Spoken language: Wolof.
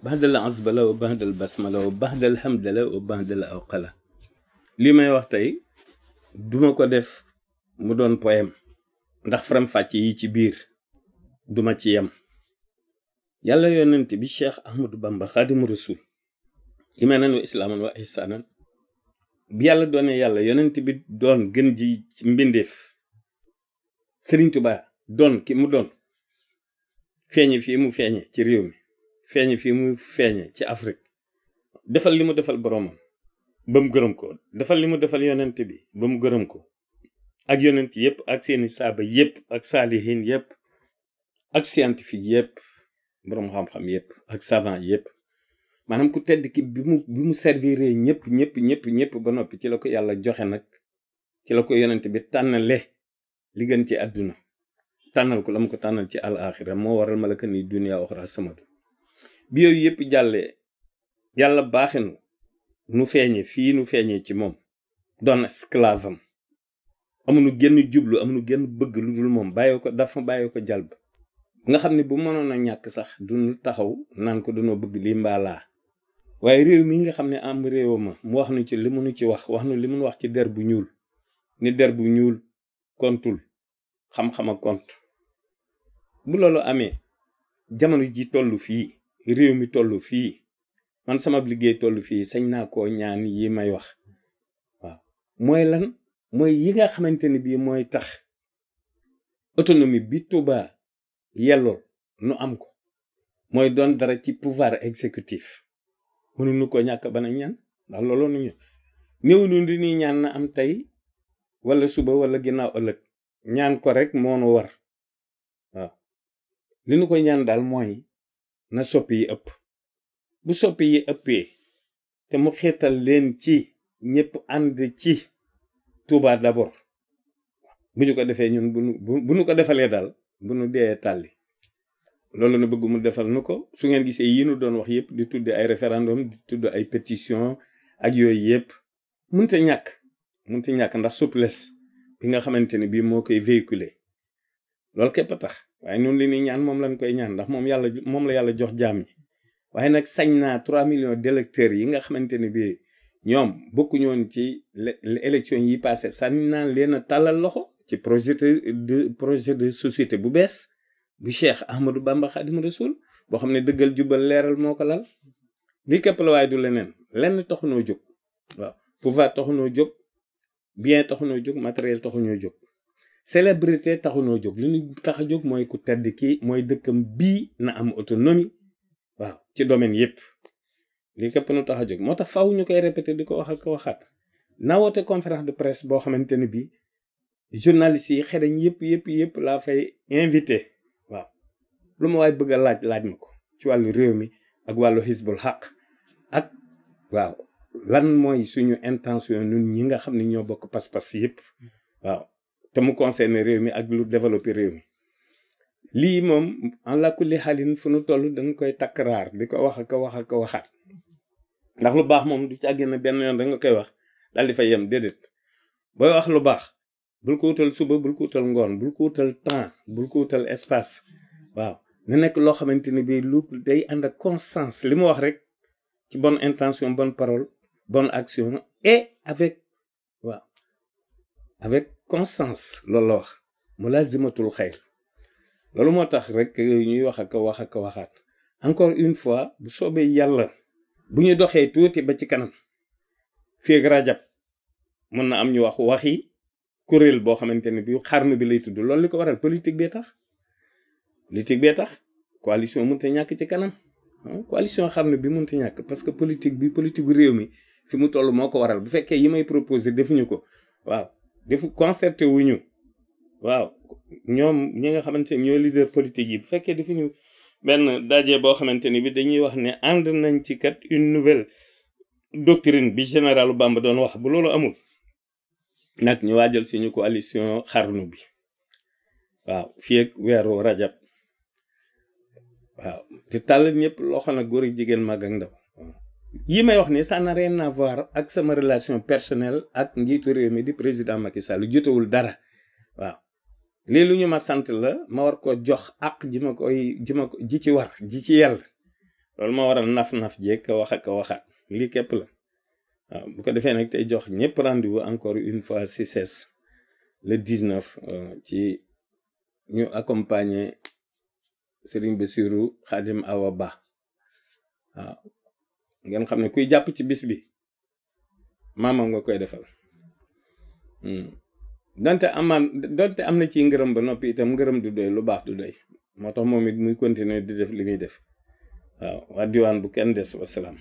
baxdal azbala wa baxdal basmala wa baxdal hamdala wa baxdal awqala. lii may wax tey duma ko def mu doon poème ndax faram fàcc yi ci biir duma ci yem. yàlla yonent bi Cheikh Ahmadou Bamba Xaadimu Rasul imaanan wa islaaman wa ihsaanan bi yàlla doone yàlla yonent bi doon gën ji ci mbindeef Sëriñ Tuubaa doon ki mu doon feeñe fii mu feeñe ci réew mi feeñe fii mu feeñe ci Afrique defal li mu defal boroomam ba mu gërëm ko defal li mu defal yonent bi ba mu gërëm ko ak yonent yépp ak seeni saaba yépp ak saalihin yépp ak scientifique yépp boroom xam-xam yépp ak savant yépp maanaam ku tedd ki bi mu serviré ñëpp ba noppi ci la ko yàlla joxe nag ci la ko yonent bi tànnale li gën ci àdduna tànnal ko la mu ko tànnal ci al axira moo waral malaka ni dunya oxra samadu bi yooyu yëpp jàllee yàlla baaxenu nu feeñe fii nu feeñee ci moom doon esclave am amuñu genn jublu amuñu genn bëgg lu dul moom bàyyi ko dafa bàyyi ko jàlb nga xam ne bu mënoon a ñàkk sax duñu taxaw naan ko dañoo bëgg lii mbaalaa waaye réew mi nga xam ne am réewama mu wax nu ci li mu nu ci wax nu li mu wax ci der bu ñuul ni der bu ñuul kontul xam-xama kont bu loolu amee jamono ji toll fii réew mi toll fii man sama liggéey toll fii sañ naa koo ñaan yi may wax waaw mooy lan mooy yi nga xamante ni bii mooy tax autonomie bi Touba yellool nu am ko mooy doon dara ci pouvoir exécutif mënuñu ko ñàkk bana ñaan ndax loolu nu ñu néew nu di ni ñaan na am tey wala suba wala ginnaaw ëllëg ñaan ko rek moo nu war waaw li nu koy ñaan daal mooy na soppi yi ëpp bu soppi yi ëppee te mu xeetal leen ci ñëpp ànd ci Touba d'abord bu ñu ko defee ñun bu nu ko defalee daal bu nu dee tàlli loolu na bëgg mu defal nu ko su ngeen gisee yi nu doon wax yëpp di tudd ay référendum di tudd ay pétition ak yooyu yëpp mënta ñàkk ndax souplesse bi nga xamante ne bii moo koy véhiculer loolu képp a tax waaye noonu li ni ñaan moom lañ koy ñaan ndax moom la yàlla jox jaam ñi waaye nag sañ naa 3 millions d'électeurs yi nga xamante ne bii ñoom bokkuñu woon ci élection yi passé sañ naa leen a tàllal loxo ci projet de société bu bees bu Cheikh Ahmadou Bamba Xaadimu Rasul boo xam ne dëggal jubal leeral moo ko lal lii képp la waaye du lenn taxunoo jóg waaw pouvoir taxunoo jóg bien taxunoo jóg matériel taxunoo jóg célébrité taxunoo jóg li ñu tax a jóg mooy ku tedd kii mooy dëkkam bii na am autonomie waaw ci domaine yépp lii képp nu tax a jóg moo tax faw ñu koy répété di ko wax ak ko waxaat naa woote conférence de presse boo xamante ne bii journalistes yi xereñ yépp laa fay invité waaw lu ma waay bëgg a laaj ma ko ci wàllu réew mi ak wàllu xisbul xaq ak waaw lan mooy suñu intention ñun ñi nga xam ne ñoo bokk pas-pas yépp waaw te mu concerné réew mi ak lu développé réew mi lii moom en la kulli xaalin fu nu toll dañ koy takkaraar di ko wax ak waxaat ndax lu baax moom du ci àgg na benn yoon da nga koy wax daal di fay yem déedéet booy wax lu baax bul ko wutal suba bul ko wutal ngoon bul ko wutal temps bul ko wutal espace waaw na nekk loo xamante ni bii lu day ànd ak constance li mu wax rek ci bonne intention bonne parole bonne action et avec constance loolu la wax mu lazimatul xayr loolu moo tax rek ñuy wax ak waxaat encore une fois bu soobee yàlla bu ñu doxee tuuti ba ci kanam fii ak rajab mën na am ñu wax waxi kuréel boo xamante ne bi xarnu bi lay tudd loolu li ko waral politique bee tax coalition mënta ñàkk ci kanam coalition xarnu bi mënta ñàkk parce que politique réew mi fi mu toll moo ko waral bu fekkee yi may proposer defuñu ko waaw concerté wuñu waaw ñoom ñi nga xamante ne ñoo leader politique yi bu fekkee defuñu benn daje boo xamante ni bi dañuy wax ne ànd nañ ci kat une nouvelle doctrine bi généralu Bamba doon wax bu loolu amul nag ñu waajal suñu coalition xarnu bi waaw fii ak weeru rajab waaw te tàll ñëpp loxo nag góor ak jigéen mag ak ndaw yi may wax ni ça n'a rien à voir ak sama relation personnelle ak njiitu réew mi di président Macky Sall jotewul dara waaw lii lu ñu ma sant la ma war ko jox ak ji ci war ji ci yàlla loolu moo waral naf-naf jeeg ka wax ak ka waxaat lii képp la waaw bu ko defee nag tey jox ñëpp rendez-vous encore une fois si CICES le 19 ci ñu accompagner Serigne Bassirou Khadim Awa Ba waaw ngeen xam ne kuy jàpp ci bis bi maamam nga koy defal donte am na ci ngërëm ba noppi itam ngërëm du doy lu baax du doy moo tax moom it muy continuer di def li muy def waaw waa diwaan bu kenn des wasalaam